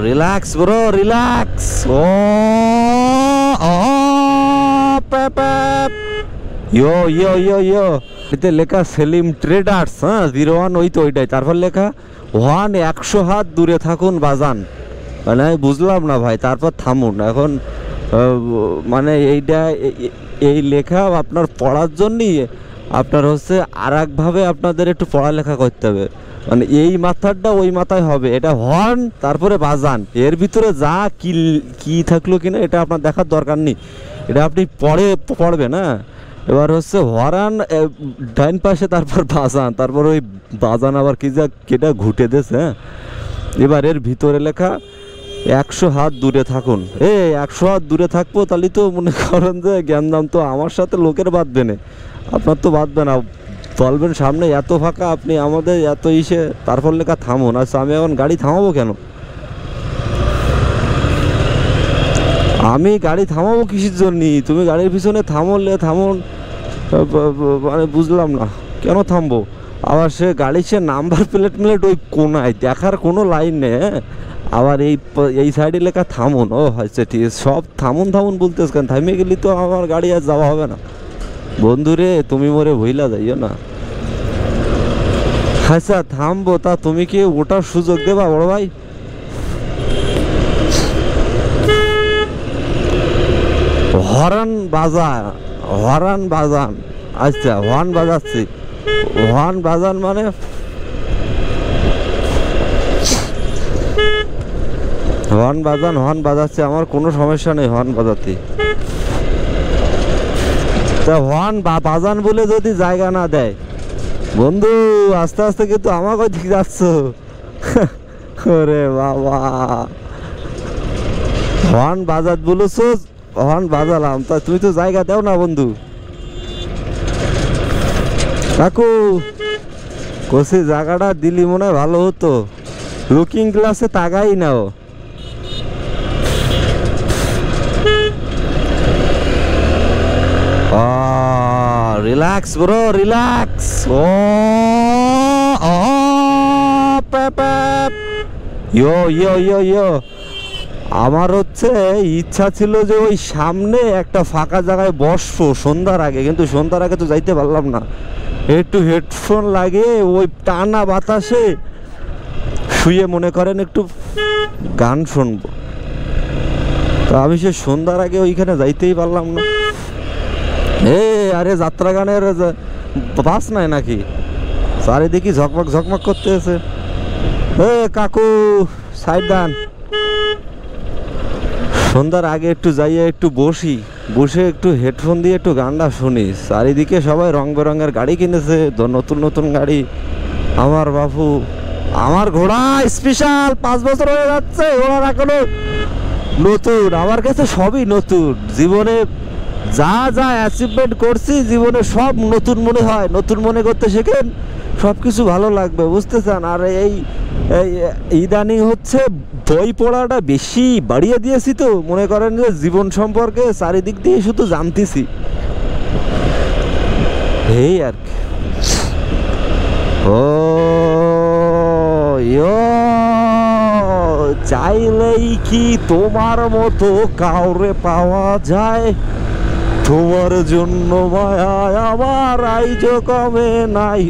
Relax bro, relax. ও yo yo yo yo, এতে লেখা সেলিম ট্রেডার্স, হ্যাঁ 01, ওই তো ওইটাই। তারপর লেখা 1 100 হাত দূরে থাকুন বাজান। মানে আমি বুঝলাম না ভাই, তারপর থামুন এখন। মানে এইটা এই লেখা আপনার পড়ার জন্যই আপনার হচ্ছে আর একভাবে আপনাদের একটু পড়ালেখা করতে হবে। মানে এই মাথাটা ওই মাথায় হবে, এটা হর্ন তারপরে বাজান, এর ভিতরে যা কি থাকলো কিনা এটা আপনার দেখার দরকার নেই, এটা আপনি পড়বেন। হ্যাঁ, এবার হচ্ছে হরান ডাইন পাশে, তারপর বাজান, তারপর ওই বাজান আবার কি যা কেটা ঘুটে দেছে। হ্যাঁ, এবার এর ভিতরে লেখা 100 হাত দূরে থাকুন। 100 হাত দূরে থাকবো, তাহলে তো মনে করেন যে জ্ঞানদাম তো আমার সাথে লোকের বাঁধবে না, আপনার তো বাঁধবে না। বলবেন সামনে এত ফাঁকা, আপনি আমাদের এত ইসে, তারপর লেখা থামুন। আচ্ছা, আমি এখন গাড়ি থামাবো কেন? আমি গাড়ি থামাবো কিসের জন্য? তুমি গাড়ির পিছনে থামুন, মানে বুঝলাম না কেন থামবো। আবার সে গাড়ি, সে নাম্বার প্লেট ওই কোনায়, দেখার কোনো লাইন নেই। হ্যাঁ, আবার এই সাইডে লেখা থামুন। ও আচ্ছা ঠিক আছে, সব থামুন বলতেছ কেন? থামিয়ে গেলি তো আমার গাড়ি আর যাওয়া হবে না। বন্ধুরে, তুমি মোরে ভইলা যাইও না। আচ্ছা থামবো, তা তুমি কি ওটার সুযোগ দেবা বড় ভাই? হর্ন বাজান। আচ্ছা, হর্ন বাজাচ্ছি, হর্ন বাজান মানে হর্ন বাজাচ্ছে, আমার কোনো সমস্যা নেই হর্ন বাজাতে। তা হর্ন বাজান বলে যদি জায়গা না দেয়, বন্ধু আস্তে আস্তে কিন্তু আমাকে ঠিক যাচ্ছ। ওরে বাবা, হর্ন বাজাত বলেছো, হর্ন বাজালাম, তা তুমি তো জায়গা দাও না বন্ধু। কাকু কষি জায়গাটা দিলি মনে হয় ভালো হতো, লুকিং গ্লাসে তাকাই নাও। Relax bro, relax. ও ইয়ো ইয়ো ইয়ো ইয়ো, আমার হচ্ছে ইচ্ছা ছিল যে ওই সামনে একটা ফাঁকা জায়গায় বসবো সন্ধ্যার আগে, কিন্তু সন্ধ্যার আগে তো যাইতে পারলাম না। একটু হেডফোন লাগিয়ে ওই টানা বাতাসে শুয়ে মনে করেন একটু গান শুনবো, তো আমি সে সন্ধ্যার আগে ওইখানে যাইতেই পারলাম না। আরে যাত্রা গানের বাস নাই নাকি? চারিদিকে ঝকমক করতেছে। কাকু সাইড দান, সন্ধ্যার আগে একটু যাইয়ে একটু বসে একটু হেডফোন দিয়ে একটু গানটা শুনি। চারিদিকে সবাই রং বেরঙের গাড়ি কিনেছে, নতুন গাড়ি। আমার বাবু, আমার ঘোড়া স্পেশাল 5 বছর হয়ে যাচ্ছে, ঘোড়ার এখনো নতুন। আমার কাছে সবই নতুন, জীবনে যা অ্যাচিভমেন্ট করছি জীবনে সব নতুন মনে হয়। নতুন মনে করতে শেখেন, সব কিছু ভালো লাগবে, বুঝতে চান? আর এই ইদানিং হচ্ছে বই পড়াটা বেশি বাড়িয়ে দিয়েছি, তো মনে করেন যে জীবন সম্পর্কে চারিদিক দিয়ে শুধু জানতেছি, এই আর কি। ও চাইলেই কি তোমার মতো কাউরে পাওয়া যায়? তোমার জন্য মায়া আমার আইজ কমে নাই।